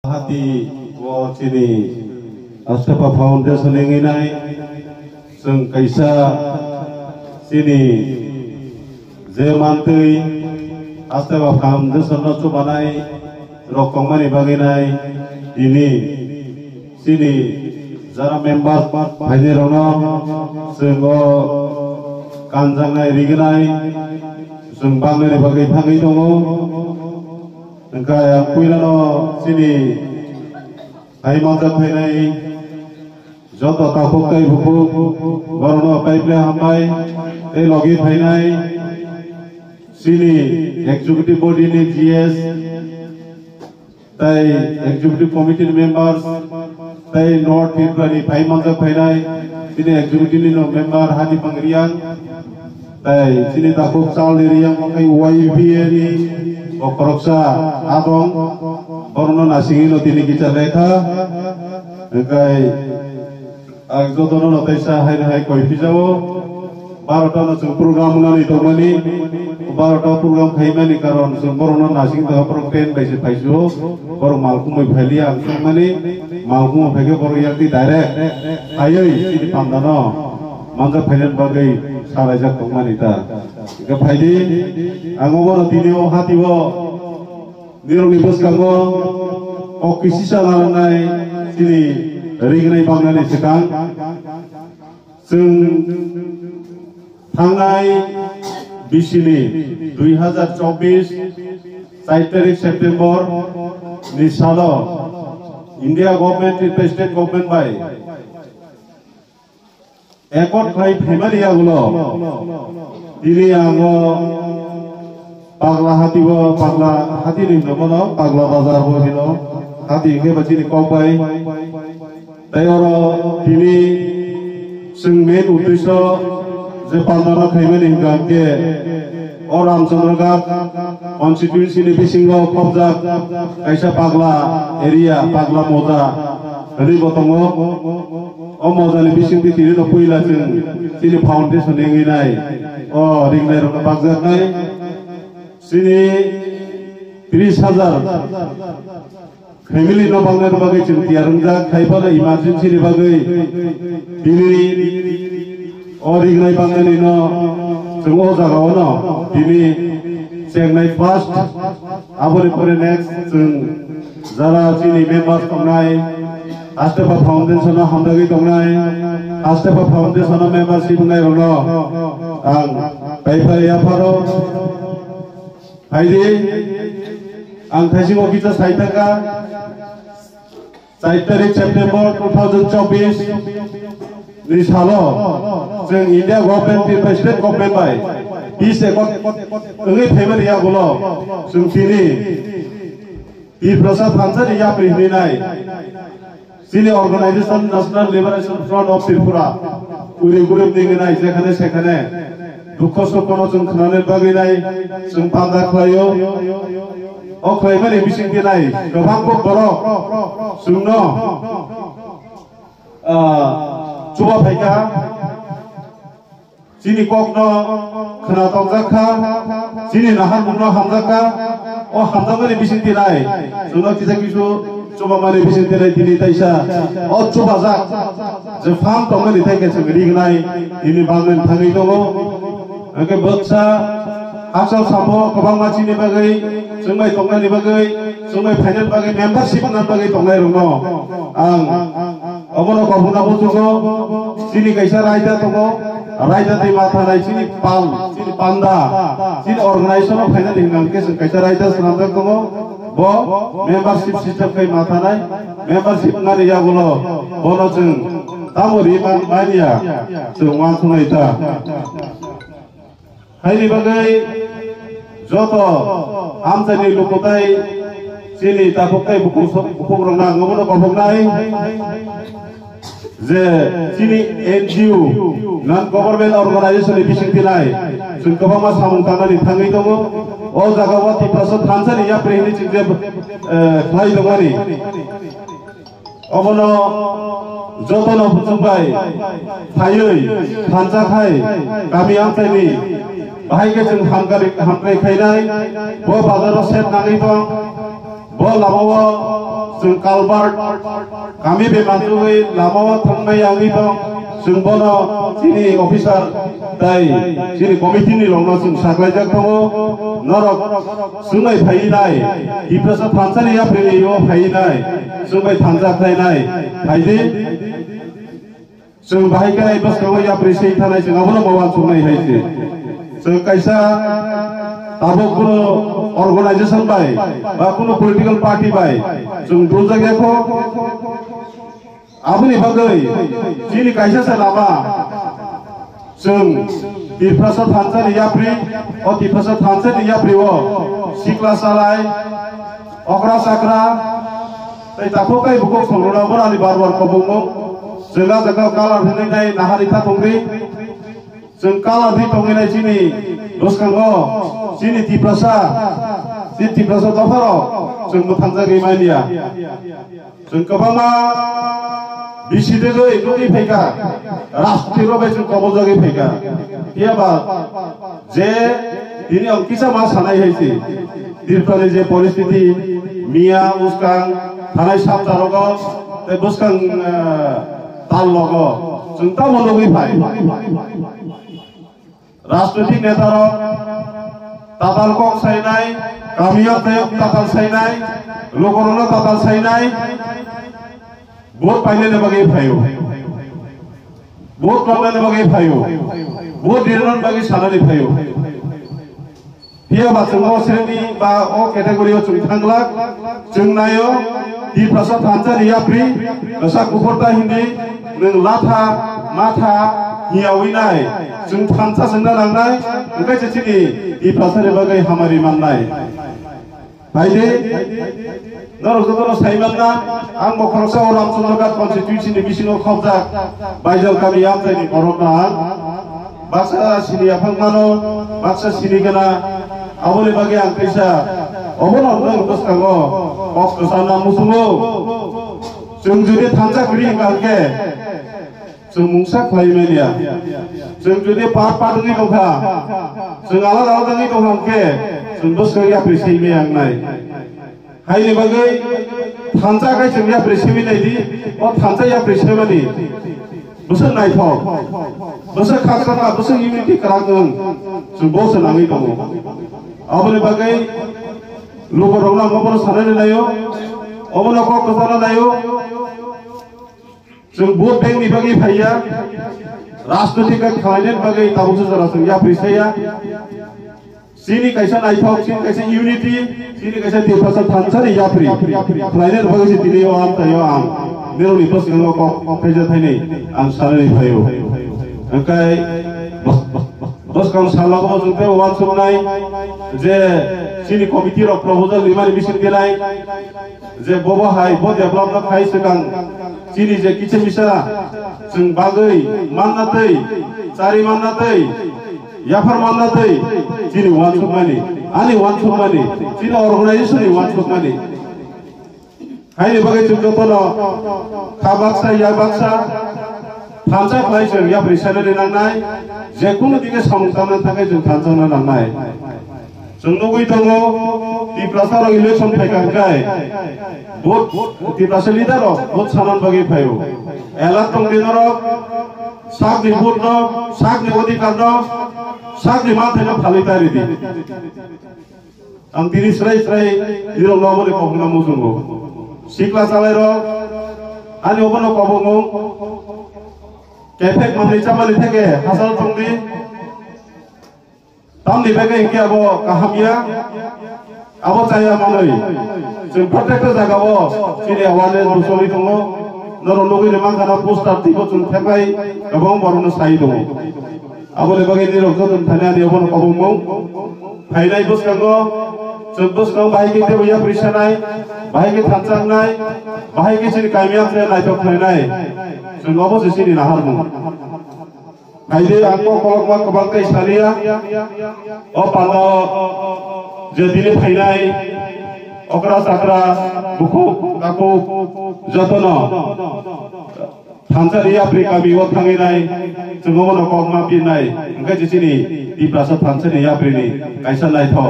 hati wo sini Astapa Foundation nginai seng kaisa sini zemantui Astapa Foundation no cumanai rokong mani baginai ini sini jara member bhaini rono sengo kanjangai riginai seng bangnai bagai bangai dongo engkau kuilano sini hai mandat bhainai joto tapuk kai buku warno paiple hambai ei logi bhainai sini executive body ni GS tai executive committee members tai North Tirupati hai mandat bhainai sini executive ni member Hadi Pangrian tai sini tapuk sal diri yang pakai YBA ni Okoroksa Adong Orno Nasingino Tini Kica Lekha Engkai Agzodono Notesa Hai Koi Pijao Barata Nasung Program Nani Tomani Barata Program Kaimani Karon Sumborno Nasing Taha Prokten Baisi Paisu Baru Malkum Bhali Angsung Mani Malkum Bhagi Baru Yakti Direct Ayoi Sini Pandano Mangga Bhalian Bagai Sarajak Tomanita Ika Bhaidi Angomo Tinio Hatiwo Niro Nibus Kango Okisisa Lalanai Sini Ringnai Bangnani Sekang Seng Tangai Bisini 2024 4 September Nisalo India Government President Government by Ekot Kai Family Agulo Dili Ango Pagla Hatiwo Pagla Hati ni Nomono Pagla Bazar Hino Hati Inge Bacini Kopai Tayoro Dili Sengmen Utiso Zepandana Family Ingke Oram Chandrakar Constituency ni Bisingo Kopjak Kaisa Pagla Area Pagla Moda Hari Botongo Omozali bising tiri no puila sini foundation nginai oh ringnai ro bagjak nai sini 30,000 family no bangnai ro bagai tiarungja khaipala emergency ni bagai dini oh ringnai bangnai no sungo jaga no dini sengnai first abore pore next jara sini members tongnai Astapa Foundation na hamdagi tongnai Astapa Foundation na membership ngai rono ang paipai aparo haidi ang thasingo kita saitaka 4 September 2024 ni salo jeng India government President government bai bise ngai family ya gulo jeng tini I Prasad Hansari ya prihninai Sini Organization National Liberation Front of Tripura Uri Gurub Ninginai Jekhane Sekhane Dukho Sokono Jung Khanane Baginai Jung Panda Khlayo O Khlaimani Bising Dinai Gobang Bok Borok Jungno Chuba Phaika Sini Kokno Khana Tongjaka Sini Nahan Mungno Hamjaka O Hamjamani Bising Dinai Jungno Kisa Kisu coba mari bising tirai tini taisa oh coba zak jefam tongan ditai ke sengri gnai ini bangun thangi dongo angke baksa asal sambo kebang maci ni bagai sungai tongan ni bagai sungai final bagai membership nan bagai tongai rono ang omono kabuna butugo sini kaisa raida tongo raida ti matha nai sini pal sini panda sini organization of final ingam ke kaisa raida sanam tongo bo membership system kai mathanai membership ngani ya gulo bono jeng tamuri mania jeng wansunai ta haini bagai joto amjani lukutai sini tapukai buku rongna ngomono kobognai je sini NGO non government organization bising tinai jeng kobama samung tanani thangai dongo oh Jagawati Prasad Hansari ya prihni cingde khlai dongani omono jotono pujubai thayoi thanjakhai kami amtaini bahai ke jeng hamkai khainai bo bazaro set nangai dong bo labawo जों कालबार्ट kami be manjui lama thangnai yangi dong जों bono sini officer dai sini committee ni longno जों saklaijak tongo norok sungai phainai iprasa thansani ya preyo phainai sungai thanjak phainai phaidi जों बाहायखानाय बसखौ या प्रेसै थानाय जों आबोनो मावा सुनाय हायसे जों कायसा आबो कुनो अर्गानाइजेशन बाय बा कुनो पॉलिटिकल पार्टी बाय जों दो जायगाखौ आबोनि बागै जिनि कायसा सालाबा जों तिफ्रासा थानसानि याप्रि अ तिफ्रासा थानसानि याप्रिओ सिक्ला सालाय अकरा साकरा तै ताखौ काय बुको संरना बरानि बार-बार कबुमो जोंगा जागा कालार होनाय नाहारिथा तंग्रि जों कालार हि तंगिनाय जिनि दसखांगो जिनि तिफ्रासा दफाराव जों थांजागै मानिया जों गोबाङा बिसिदोगै नोंनि फैगा राष्ट्रीय बाय जों कबजागै फैगा कियाबा जे दिनै अंकिसा मा सानाय हायसे दिरफानि जे परिस्थिति मिया उसकां थानाय साबजारगो ते बुसकां ताल लगो जों ता मनोगै फाय राजनीतिक नेतार ताताल कक साइनाय गामियाव ताताल साइनाय लोगरनो ताताल साइनाय बहुत पाइने बगे फायो बहुत प्रॉब्लम बगे फायो बहुत दिरन बगे सानानि फायो पिया बाथुंगो श्रेणी बा ओ कैटेगरीआव जों थांला जों नायो दी प्रसाद थानसानि याप्रि गसा कुफरता हिंदी नों लाथा माथा हियाविनाय जों थानसा जोंना लांनाय ओंखायसो थिनि दी प्रसादनि बगे हामारि माननाय बायदे नरजोनो साइमानना आं बखरसा रामचंद्रघाट कन्स्टिट्युएन्सिनि बिसिङाव खबजा बायजल गामि आमथायनि बर'ना बाक्सा सिनि आफांमानो बाक्सा सिनिगोना आबोनि बागे आं कैसा अबन नों दसखांगो कक्ससाना मुसुमो जों जुदि थानसा खरि हिंगालके जों मुंसा खालायमेनिया जों जुदि पादङै दंखा जों आलादाङै दंहांके जों दसखां याप्रि सैमे आंनाय हायनि बागै थानसा गाय जों याप्रि सैमेनायदि अ थानसा याप्रि सैमानि बोसोर नायथाव बोसोर खाखराना बोसोर इउनिटि करागोन जों बोसोर नाङै दङ आबोनि बागै लोगोरावना माबोरै साननानै नायो अबोनो कक्ससाना नायो जों भोट बेंकनि बागै फाया राजनीतिक खालायनायनि बागै ताबुसो जरा जों याप्रि सैया सिनि कैसा नायथाव सिनि कैसा यूनिटी सिनि कैसा तिफ्रासा थानसानि याप्रि खालायनायनि बागै जे दिनै आम तायो आम मेरनि बसखौ कक्ससा थायनै आं साननानै फायो ओंखाय बसखौ सालागो जों बे वान सुनाय जे सिनि कमिटि रक प्रपोजल लिमानि मिशन गेलाय जे बबहाय ब डेभलपमेन्ट खाय सिगां सिनि जे किचे मिसा जों बागै माननातै चारि माननातै याफार माननातै सिनि वान सुमानि आनि वान सुमानि सिनि अर्गानाइजेशननि वान सुमानि हायनि बागै जों जतनो खाबाक्सा याबाक्सा थानसा खालाय जों याप्रि साइनानै नांनाय जेखुनु दिगे सामखांनो थाखाय जों थानसानो नांनाय जों लुगै दङ तिफ्रासार इलेक्शन फैखांखाय भोट तिफ्रासा लिडार भोट सानान बागै फायो एला तंदिनर सागनि भोट न सागनि अधिकार न सागनि माथायनो फालितारि दि आं दिनै स्राय दिरं नमरे कबना मुजुंगो सिक्ला सालायर आनि अबनो कबंगो केफेक मामनि चामालि थेके हासाल तंदि तामनि बागै इंके आबो काहामिया आबो चाया मानै जों प्रत्येक जायगायाव सिनि अवारनेस बुसलि दङ नर लुगैनो मांखाना पोस्टार टिको जों थेबाय गोबां बरनो साइ दङ आबोनि बागै निरक जों थानानि अबनो कबंगो फायनाय बसखांगो जों बसखां बाहायके देबया प्रिसानाय बाहायके थानसांनाय बाहायके सिनि गामिया जे नायथक फायनाय जों अबो सिनि नाहारमो आइदे आंको कलकमा कबांकै सालिया अ पानो जे दिनै फायनाय अकरा साकरा बुखु काकु जतनो थानसानि याप्रि गामियाव थांनाय जों अबनो कलकमा पिनाय ओंखाय सिनि तिफ्रासा थानसानि याप्रिनि कायसा नायथाव